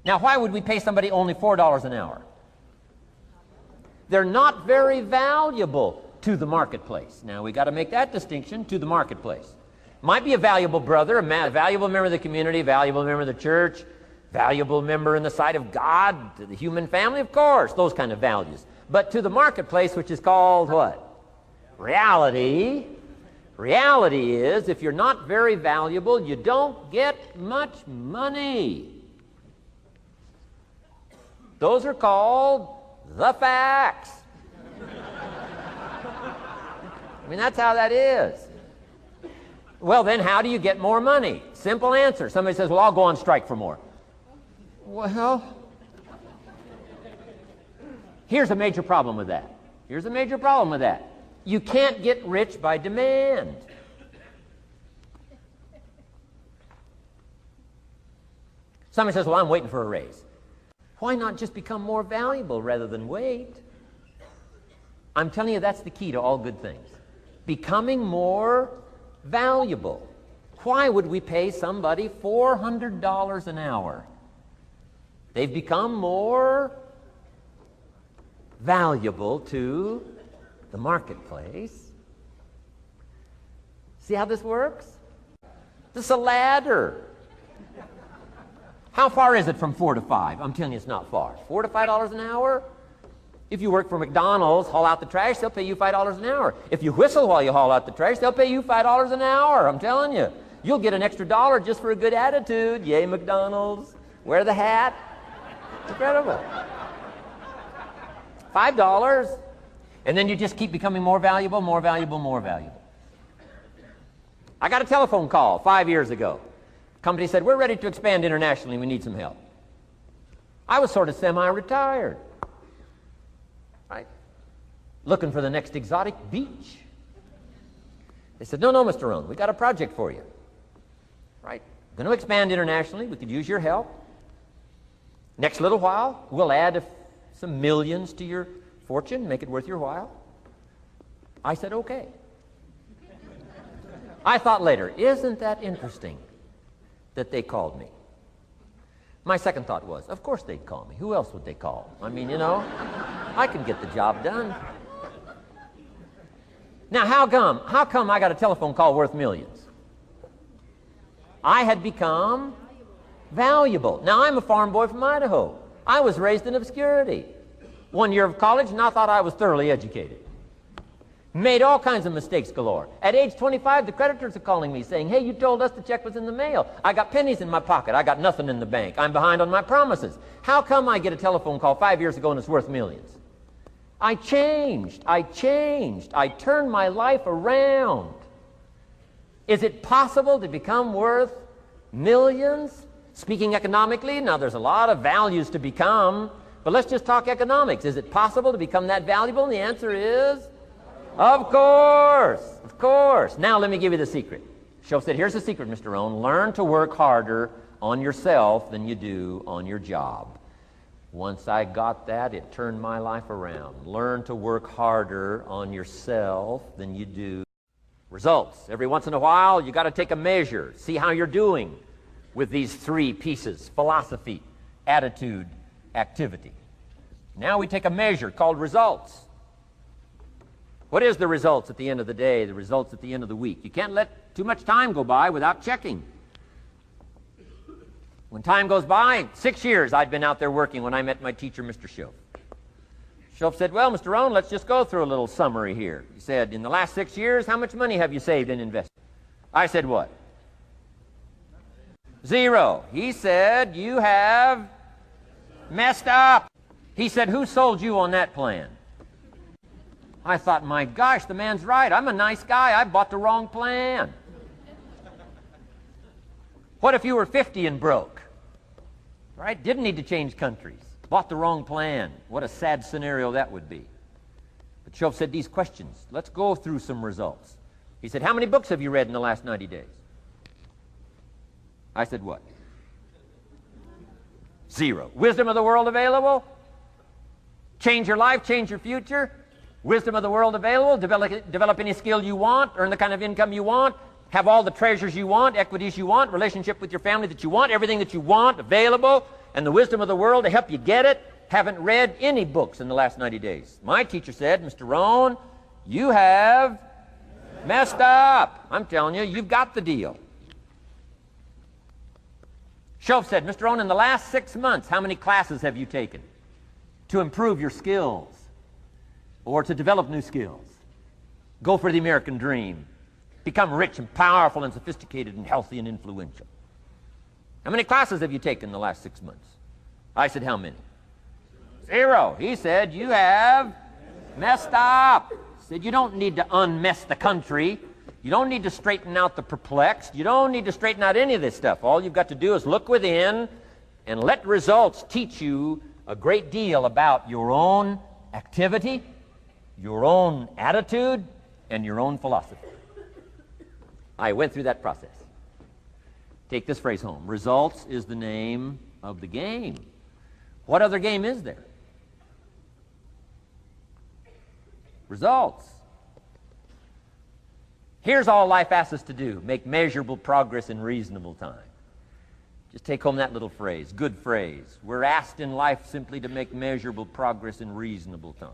Now, why would we pay somebody only $4 an hour? They're not very valuable to the marketplace. Now, we got to make that distinction, to the marketplace. Might be a valuable brother, a valuable member of the community, valuable member of the church, valuable member in the sight of God, to the human family, of course, those kind of values. But to the marketplace, which is called what? Reality. Reality is, if you're not very valuable, you don't get much money. Those are called the facts. I mean, that's how that is. Well, then how do you get more money? Simple answer. Somebody says, well, I'll go on strike for more. Well, here's a major problem with that. Here's a major problem with that. You can't get rich by demand. Somebody says, well, I'm waiting for a raise. Why not just become more valuable rather than wait? I'm telling you, that's the key to all good things. Becoming more valuable. Why would we pay somebody $400 an hour? They've become more valuable to the marketplace. See how this works? This is a ladder. How far is it from 4 to 5? I'm telling you, it's not far. $4 to $5 an hour? If you work for McDonald's, haul out the trash, they'll pay you $5 an hour. If you whistle while you haul out the trash, they'll pay you $5 an hour. I'm telling you. You'll get an extra $1 just for a good attitude. Yay, McDonald's. Wear the hat. Incredible. $5. And then you just keep becoming more valuable, more valuable, more valuable. I got a telephone call 5 years ago. Company said, we're ready to expand internationally. We need some help. I was sort of semi-retired. Right? Looking for the next exotic beach. They said, no, Mr. Rohn, we got a project for you. Right? Going to expand internationally. We could use your help. Next little while, we'll add some millions to your fortune, make it worth your while. I said, okay. I thought later, isn't that interesting that they called me? My second thought was, of course they'd call me. Who else would they call? I mean, you know, I can get the job done. Now, how come I got a telephone call worth millions? I had become valuable. Now, I'm a farm boy from Idaho. I was raised in obscurity. 1 year of college, and I thought I was thoroughly educated. Made all kinds of mistakes galore. At age 25, the creditors are calling me saying, hey, you told us the check was in the mail. I got pennies in my pocket. I got nothing in the bank. I'm behind on my promises. How come I get a telephone call 5 years ago and it's worth millions? I changed. I turned my life around. Is it possible to become worth millions? Speaking economically, now there's a lot of values to become, but let's just talk economics. Is it possible to become that valuable? And the answer is, of course, of course. Now let me give you the secret. Shoaff said, here's the secret, Mr. Rohn. Learn to work harder on yourself than you do on your job. Once I got that, it turned my life around. Learn to work harder on yourself than you do. Results. Every once in a while, you got to take a measure. See how you're doing with these three pieces: philosophy, attitude, activity. Now we take a measure called results. What is the results at the end of the day, the results at the end of the week? You can't let too much time go by without checking. When time goes by, 6 years I'd been out there working when I met my teacher, Mr. Shoaff. Shoaff said, well, Mr. Rohn, let's just go through a little summary here. He said, in the last 6 years, how much money have you saved and invested? I said, what? 0. He said, you have messed up. He said, who sold you on that plan? I thought, my gosh, the man's right. I'm a nice guy. I bought the wrong plan. What if you were 50 and broke? Right? Didn't need to change countries. Bought the wrong plan. What a sad scenario that would be. But Shoaff said these questions. Let's go through some results. He said, how many books have you read in the last 90 days? I said, what? 0. Wisdom of the world available? Change your life, change your future? Wisdom of the world available? Develop any skill you want, earn the kind of income you want, have all the treasures you want, equities you want, relationship with your family that you want, everything that you want available, and the wisdom of the world to help you get it haven't read any books in the last 90 days. My teacher said, Mr. Rohn, you have messed up. I'm telling you, you've got the deal. Shoaff said, Mr. Rohn, in the last 6 months, how many classes have you taken to improve your skills or to develop new skills? Go for the American dream. Become rich and powerful and sophisticated and healthy and influential. How many classes have you taken in the last 6 months? I said, how many? 0. He said, you have messed up. He said, you don't need to unmess the country. You don't need to straighten out the perplexed. You don't need to straighten out any of this stuff. All you've got to do is look within and let results teach you a great deal about your own activity, your own attitude, and your own philosophy. I went through that process. Take this phrase home. Results is the name of the game. What other game is there? Results. Here's all life asks us to do. Make measurable progress in reasonable time. Just take home that little phrase. Good phrase. We're asked in life simply to make measurable progress in reasonable time.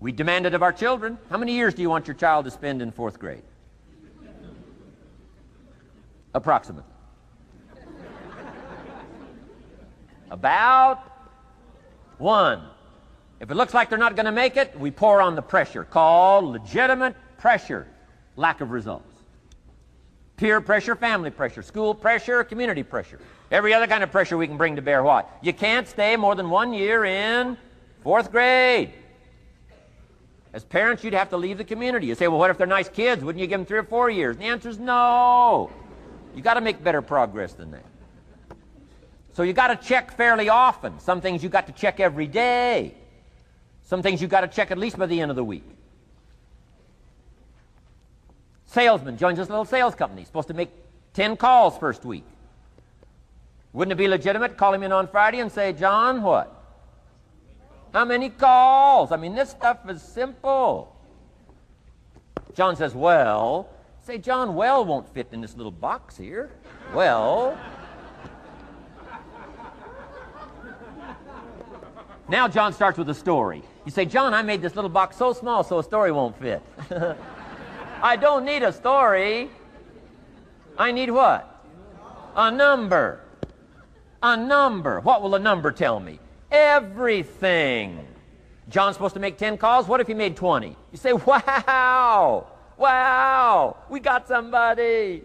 We demand it of our children. How many years do you want your child to spend in 4th grade? Approximately. About 1. If it looks like they're not going to make it, we pour on the pressure, called legitimate pressure, lack of results. Peer pressure, family pressure, school pressure, community pressure. Every other kind of pressure we can bring to bear. What? You can't stay more than 1 year in 4th grade. As parents, you'd have to leave the community. You say, well, what if they're nice kids? Wouldn't you give them 3 or 4 years? And the answer is no. You got to make better progress than that. So you got to check fairly often. Some things you got to check every day. Some things you got to check at least by the end of the week. Salesman joins this little sales company. He's supposed to make 10 calls first week. Wouldn't it be legitimate to call him in on Friday and say, John, what? How many calls? I mean, this stuff is simple. John says, well. Say, John, well won't fit in this little box here. Well. Now John starts with a story. You say, John, I made this little box so small so a story won't fit. I don't need a story. I need what? A number. A number. What will a number tell me? Everything. John's supposed to make 10 calls. What if he made 20? You say, wow. Wow. We got somebody.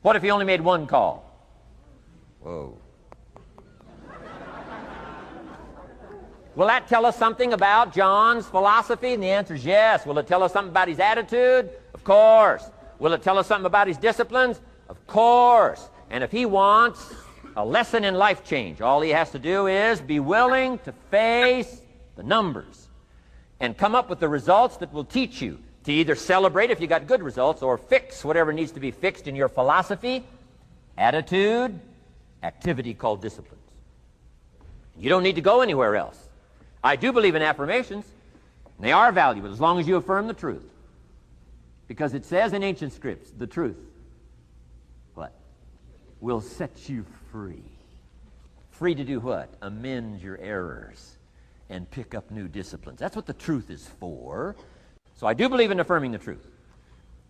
What if he only made 1 call? Whoa. Will that tell us something about John's philosophy? And the answer is yes. Will it tell us something about his attitude? Of course. Will it tell us something about his disciplines? Of course. And if he wants a lesson in life change, all he has to do is be willing to face the numbers and come up with the results that will teach you to either celebrate if you got good results or fix whatever needs to be fixed in your philosophy, attitude, activity called disciplines. You don't need to go anywhere else. I do believe in affirmations, and they are valuable as long as you affirm the truth. Because it says in ancient scripts, the truth, what? Will set you free. Free to do what? Amend your errors and pick up new disciplines. That's what the truth is for. So I do believe in affirming the truth.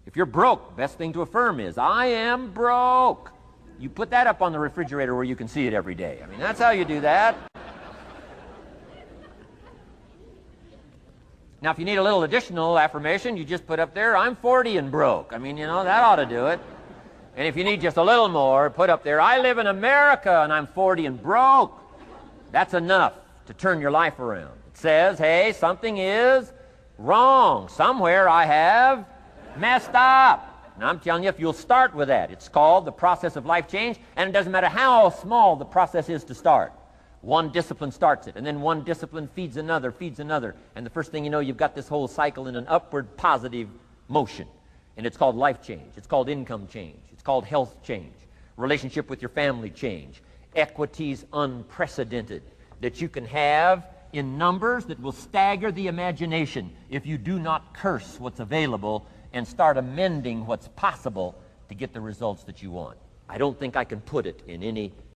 If you're broke, best thing to affirm is, I am broke. You put that up on the refrigerator where you can see it every day. I mean, that's how you do that. Now, if you need a little additional affirmation, you just put up there, I'm 40 and broke. I mean, you know, that ought to do it. And if you need just a little more, put up there, I live in America and I'm 40 and broke. That's enough to turn your life around. It says, hey, something is wrong. Somewhere I have messed up. And I'm telling you, if you'll start with that, it's called the process of life change, and it doesn't matter how small the process is to start. One discipline starts it, and then one discipline feeds another, and the first thing you know, you've got this whole cycle in an upward positive motion. And it's called life change. It's called income change. It's called health change. Relationship with your family change. Equities unprecedented that you can have in numbers that will stagger the imagination if you do not curse what's available and start amending what's possible to get the results that you want. I don't think I can put it in any